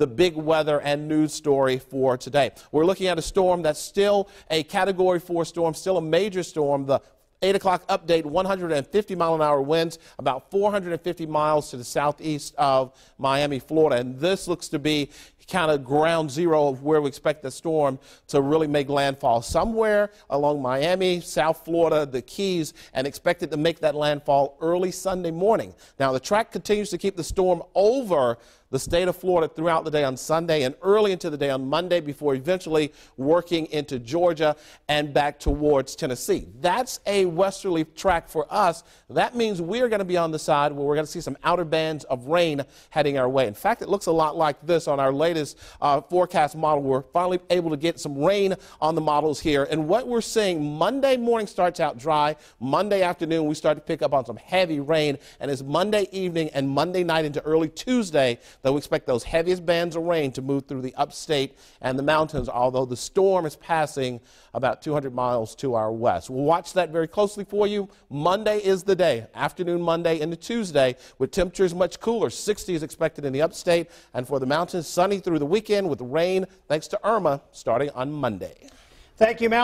the big weather and news story for today. We're looking at a storm that's still a Category 4 storm, still a major storm. The 8 o'clock update, 150-mile-an-hour winds, about 450 miles to the southeast of Miami, Florida. And this looks to be kind of ground zero of where we expect the storm to really make landfall. Somewhere along Miami, South Florida, the Keys, and expected to make that landfall early Sunday morning. Now, the track continues to keep the storm over the state of Florida throughout the day on Sunday and early into the day on Monday before eventually working into Georgia and back towards Tennessee. That's a westerly track for us. That means we're going to be on the side where we're going to see some outer bands of rain heading our way. In fact, it looks a lot like this on our latest forecast model. We're finally able to get some rain on the models here. And what we're seeing, Monday morning starts out dry. Monday afternoon, we start to pick up on some heavy rain. And it's Monday evening and Monday night into early Tuesday that we expect those heaviest bands of rain to move through the upstate and the mountains, although the storm is passing about 200 miles to our west. We'll watch that very closely for you. Monday is the day, afternoon Monday into Tuesday, with temperatures much cooler. 60 is expected in the upstate, and for the mountains, sunny through the weekend with rain thanks to Irma starting on Monday. Thank you, Mal.